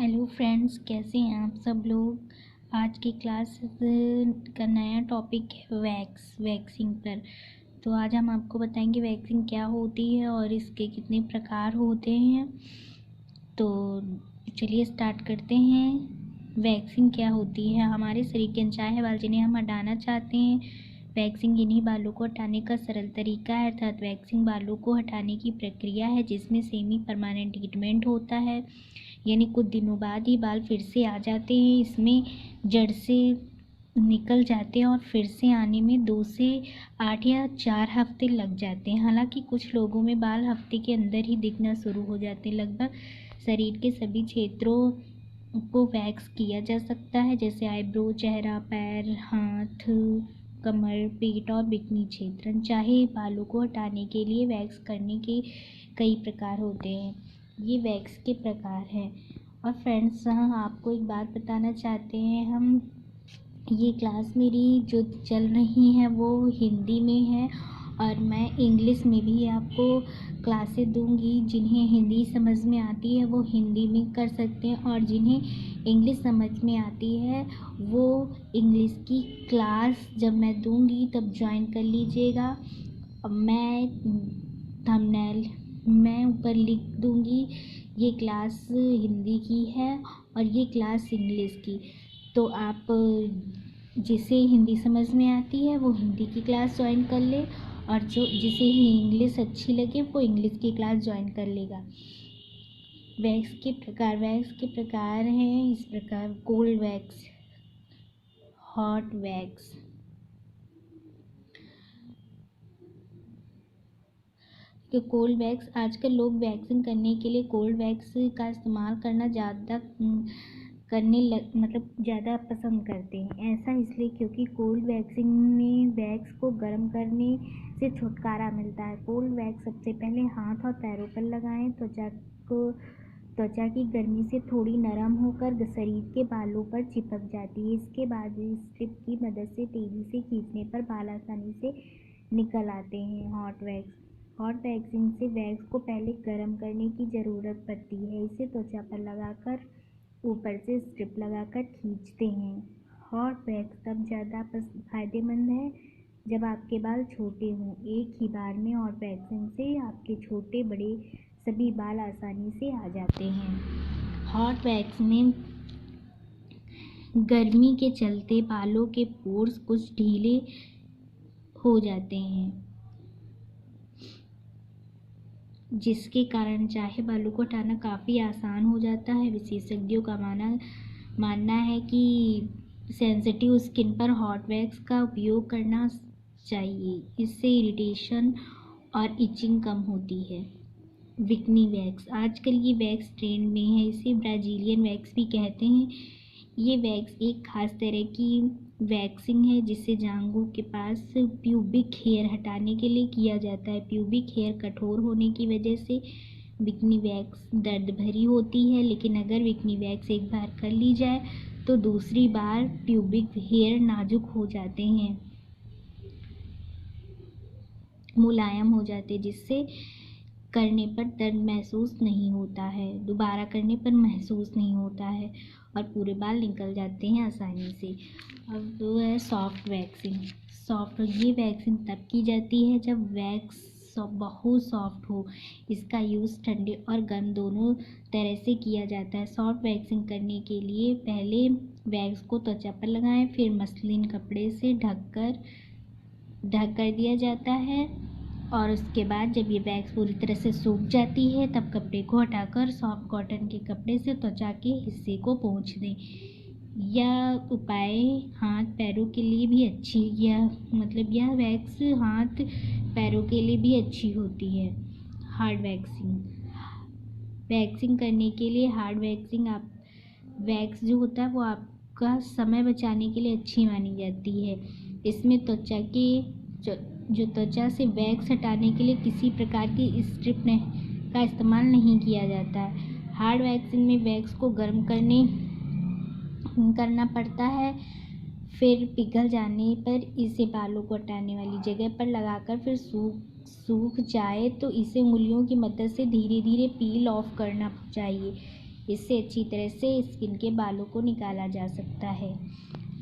Hello friends, कैसे हैं आप सब लोग। आज की क्लास का नया टॉपिक है वैक्सिंग पर। तो आज हम आपको बताएंगे वैक्सिंग क्या होती है और इसके कितने प्रकार होते हैं। तो चलिए स्टार्ट करते हैं। वैक्सिंग क्या होती है। हमारे शरीर के अनचाहे बाल जिन्हें हम हटाना चाहते हैं, वैक्सिंग इन्हीं बालों को हटाने का सरल तरीका है। अर्थात वैक्सिंग बालों को हटाने की प्रक्रिया है जिसमें सेमी परमानेंट ट्रीटमेंट होता है, यानी कुछ दिनों बाद ही बाल फिर से आ जाते हैं। इसमें जड़ से निकल जाते हैं और फिर से आने में 2 से 8 या 4 हफ्ते लग जाते हैं। हालांकि कुछ लोगों में बाल हफ्ते के अंदर ही दिखना शुरू हो जाते हैं। लगभग शरीर के सभी क्षेत्रों को वैक्स किया जा सकता है, जैसे आईब्रो, चेहरा, पैर, हाथ, कमर, पेट और बिकनी क्षेत्र। चाहे बालों को हटाने के लिए वैक्स करने के कई प्रकार होते हैं। ये वैक्स के प्रकार हैं। और फ्रेंड्स, हाँ, आपको एक बात बताना चाहते हैं हम। ये क्लास मेरी जो चल रही है वो हिंदी में है और मैं इंग्लिश में भी आपको क्लासें दूंगी। जिन्हें हिंदी समझ में आती है वो हिंदी में कर सकते हैं और जिन्हें इंग्लिश समझ में आती है वो इंग्लिश की क्लास जब मैं दूंगी तब ज्वाइन कर लीजिएगा। मैं थंबनेल मैं ऊपर लिख दूंगी। ये क्लास हिंदी की है और ये क्लास इंग्लिश की। तो आप जिसे हिंदी समझ में आती है वो हिंदी की क्लास ज्वाइन कर ले और जिसे इंग्लिश अच्छी लगे वो इंग्लिश की क्लास ज्वाइन कर लेगा। वैक्स के प्रकार हैं इस प्रकार: कोल्ड वैक्स, हॉट वैक्स। कि कोल्ड वैक्स, आजकल लोग वैक्सिंग करने के लिए कोल्ड वैक्स का इस्तेमाल करना ज़्यादा पसंद करते हैं। ऐसा इसलिए क्योंकि कोल्ड वैक्सिंग में वैक्स को गर्म करने से छुटकारा मिलता है। कोल्ड वैक्स सबसे पहले हाथ और पैरों पर लगाएं। त्वचा की गर्मी से थोड़ी नरम होकर शरीर के बालों पर चिपक जाती है। इसके बाद स्ट्रिप की मदद से तेजी से खींचने पर बाल आसानी से निकल आते हैं। हॉट वैक्सिंग से वैक्स को पहले गर्म करने की ज़रूरत पड़ती है। इसे त्वचा पर लगाकर ऊपर से स्ट्रिप लगाकर खींचते हैं। हॉट वैक्स तब ज़्यादा फायदेमंद है जब आपके बाल छोटे हों। एक ही बार में हॉट वैक्सिंग से आपके छोटे बड़े सभी बाल आसानी से आ जाते हैं। हॉट वैक्स में गर्मी के चलते बालों के पोर्स कुछ ढीले हो जाते हैं, जिसके कारण चाहे बालों को हटाना काफ़ी आसान हो जाता है। विशेषज्ञों का मानना है कि सेंसिटिव स्किन पर हॉट वैक्स का उपयोग करना चाहिए। इससे इरिटेशन और इचिंग कम होती है। बिकनी वैक्स, आजकल ये वैक्स ट्रेंड में है। इसे ब्राज़ीलियन वैक्स भी कहते हैं। ये वैक्स एक खास तरह की वैक्सिंग है जिसे जांघों के पास प्यूबिक हेयर हटाने के लिए किया जाता है। प्यूबिक हेयर कठोर होने की वजह से बिकनी वैक्स दर्द भरी होती है, लेकिन अगर बिकनी वैक्स एक बार कर ली जाए तो दूसरी बार प्यूबिक हेयर नाजुक हो जाते हैं, मुलायम हो जाते, जिससे करने पर दर्द महसूस नहीं होता है, दोबारा करने पर महसूस नहीं होता है और पूरे बाल निकल जाते हैं आसानी से। अब वो है सॉफ्ट वैक्सिंग। ये वैक्सिंग तब की जाती है जब वैक्स बहुत सॉफ्ट हो। इसका यूज़ ठंडे और गर्म दोनों तरह से किया जाता है। सॉफ्ट वैक्सिंग करने के लिए पहले वैक्स को त्वचा पर लगाएं, फिर मसलिन कपड़े से ढक कर दिया जाता है और उसके बाद जब ये वैक्स पूरी तरह से सूख जाती है तब कपड़े को हटाकर सॉफ्ट कॉटन के कपड़े से त्वचा के हिस्से को पोंछ दें। यह उपाय हाथ पैरों के लिए भी यह वैक्स हाथ पैरों के लिए भी अच्छी होती है। हार्ड वैक्सिंग करने के लिए वैक्स जो होता है वो आपका समय बचाने के लिए अच्छी मानी जाती है। इसमें त्वचा से वैक्स हटाने के लिए किसी प्रकार की स्ट्रिप का इस्तेमाल नहीं किया जाता है। हार्ड वैक्सिंग में वैक्स को गर्म करना पड़ता है, फिर पिघल जाने पर इसे बालों को हटाने वाली जगह पर लगाकर फिर सूख जाए तो इसे उंगलियों की मदद से धीरे धीरे पील ऑफ करना चाहिए। इससे अच्छी तरह से स्किन के बालों को निकाला जा सकता है।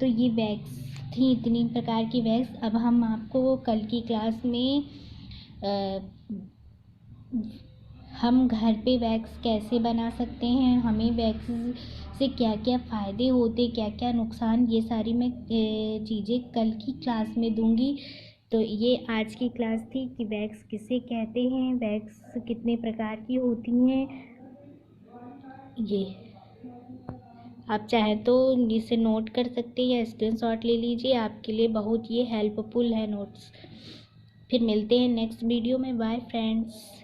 तो ये वैक्स थी, इतनी प्रकार की वैक्स। अब हम आपको कल की क्लास में हम घर पे वैक्स कैसे बना सकते हैं, हमें वैक्स से क्या क्या फ़ायदे होते, क्या क्या नुकसान, ये सारी मैं चीज़ें कल की क्लास में दूंगी। तो ये आज की क्लास थी कि वैक्स किसे कहते हैं, वैक्स कितने प्रकार की होती हैं। ये आप चाहें तो इसे नोट कर सकते हैं या स्क्रीनशॉट ले लीजिए, आपके लिए बहुत ये हेल्पफुल है नोट्स। फिर मिलते हैं नेक्स्ट वीडियो में। Bye friends.